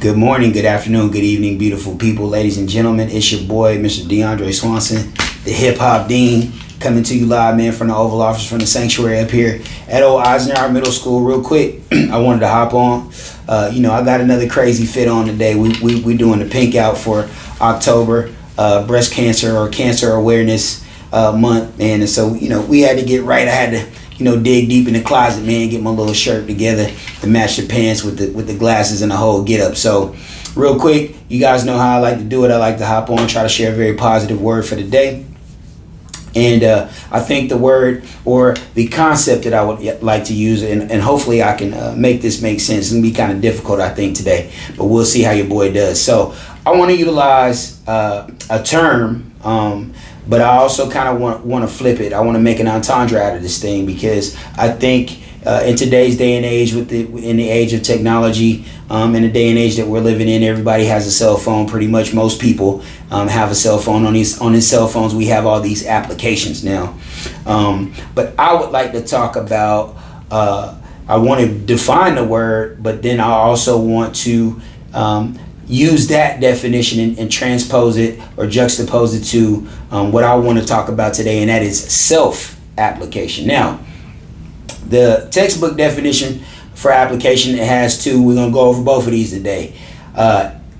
Good morning, good afternoon, good evening, beautiful people, ladies and gentlemen. It's your boy, Mr. DeAndre Swanson, the Hip Hop Dean, coming to you live, man, from the Oval Office, from the sanctuary up here at Old Eisenhower Middle School. Real quick, I wanted to hop on. I got another crazy fit on today. We doing the pink out for October, breast cancer or cancer awareness month, man. And so, we had to get right. I had to dig deep in the closet, man, get my little shirt together to match the pants with the glasses and the whole get up. So real quick, you guys know how I like to do it. I like to hop on, try to share a very positive word for the day. And I think the word or the concept that I would like to use, and hopefully I can make this make sense. It's going to be kind of difficult, I think, today, but we'll see how your boy does. So I want to utilize a term, but I also kind of want to flip it. I want to make an entendre out of this thing, because I think in today's day and age, in the age of technology, in the day and age that we're living in, everybody has a cell phone. Pretty much most people have a cell phone. On his cell phones, we have all these applications now. But I would like to talk about, I want to define the word, but then I also want to use that definition and transpose it or juxtapose it to what I want to talk about today, and that is self-application. Now, the textbook definition for application, it has two. We're going to go over both of these today.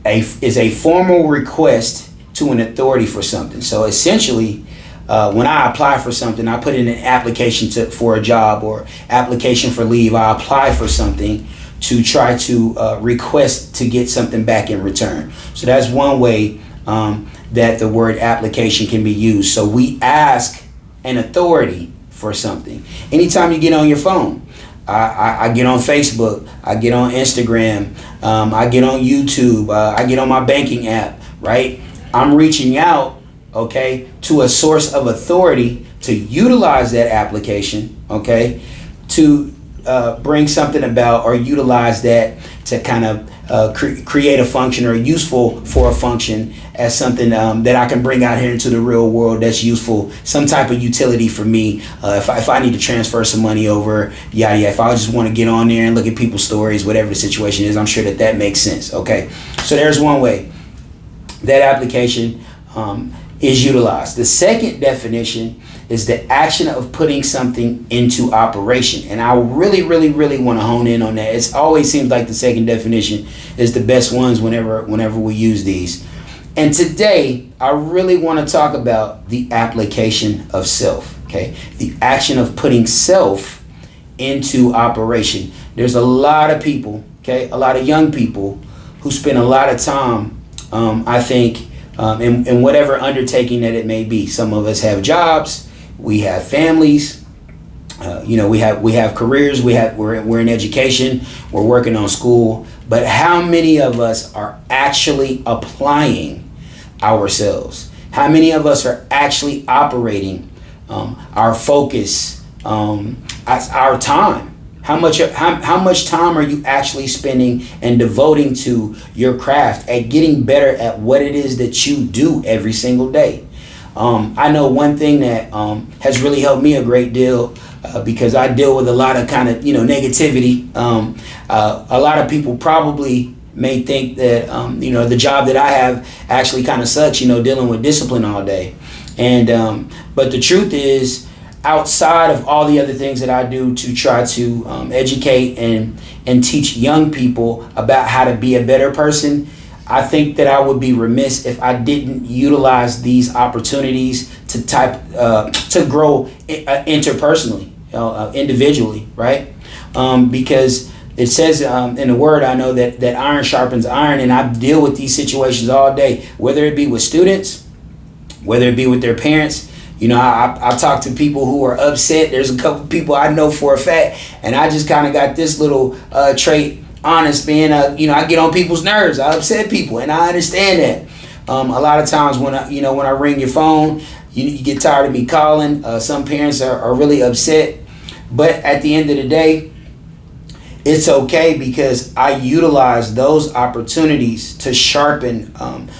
Is a formal request to an authority for something. So essentially, when I apply for something, I put in an application for a job or application for leave. I apply for something to try to request to get something back in return. So that's one way that the word application can be used. So we ask an authority for something. Anytime you get on your phone, I get on Facebook, I get on Instagram, I get on YouTube, I get on my banking app, right? I'm reaching out, okay, to a source of authority to utilize that application, okay, to bring something about or utilize that to kind of create a function or useful for a function as something that I can bring out here into the real world that's useful, some type of utility for me. If I need to transfer some money over, if I just want to get on there and look at people's stories, whatever the situation is, I'm sure that makes sense. Okay, so there's one way that application is utilized. The second definition is the action of putting something into operation. And I really, really, really want to hone in on that. It always seems like the second definition is the best ones whenever we use these. And today, I really want to talk about the application of self, okay? The action of putting self into operation. There's a lot of people, okay? A lot of young people who spend a lot of time, I think, in whatever undertaking that it may be. Some of us have jobs. We have families, we have careers, we're in education, we're working on school, but how many of us are actually applying ourselves? How many of us are actually operating our focus, our time? How much time are you actually spending and devoting to your craft, at getting better at what it is that you do every single day? I know one thing that has really helped me a great deal, because I deal with a lot of kind of negativity. A lot of people probably may think that the job that I have actually kind of sucks, dealing with discipline all day. And but the truth is, outside of all the other things that I do to try to educate and teach young people about how to be a better person, I think that I would be remiss if I didn't utilize these opportunities to grow interpersonally, individually, right? Because it says in the word, I know that iron sharpens iron, and I deal with these situations all day, whether it be with students, whether it be with their parents. I talk to people who are upset. There's a couple people I know for a fact, and I just kind of got this little trait. Honest, man, I get on people's nerves. I upset people, and I understand that. A lot of times when I ring your phone, you get tired of me calling. Some parents are really upset, but at the end of the day, it's okay, because I utilize those opportunities to sharpen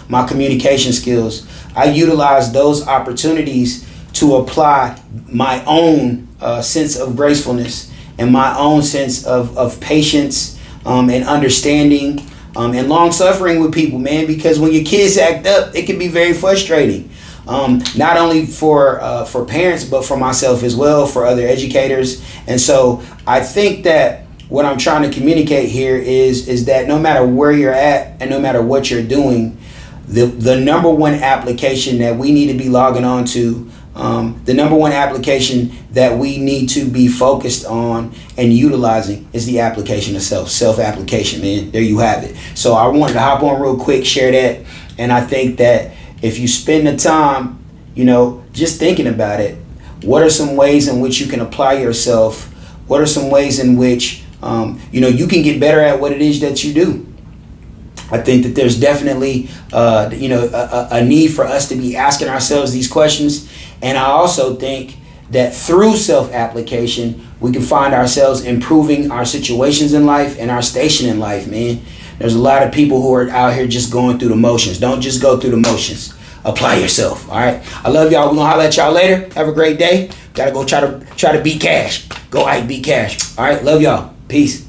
my communication skills. I utilize those opportunities to apply my own sense of gracefulness and my own sense of patience and understanding and long suffering with people, man, because when your kids act up, it can be very frustrating. Not only for parents, but for myself as well, for other educators. And so I think that what I'm trying to communicate here is that no matter where you're at and no matter what you're doing, the number one application that we need to be logging on to, the number one application that we need to be focused on and utilizing is the application of self-application, man. There you have it. So I wanted to hop on real quick, share that. And I think that if you spend the time, just thinking about it, what are some ways in which you can apply yourself? What are some ways in which, you can get better at what it is that you do? I think that there's definitely, a need for us to be asking ourselves these questions. And I also think that through self-application, we can find ourselves improving our situations in life and our station in life, man. There's a lot of people who are out here just going through the motions. Don't just go through the motions. Apply yourself, all right? I love y'all. We're going to holler at y'all later. Have a great day. Got to go try to beat cash. Go Ike, beat cash. All right? Love y'all. Peace.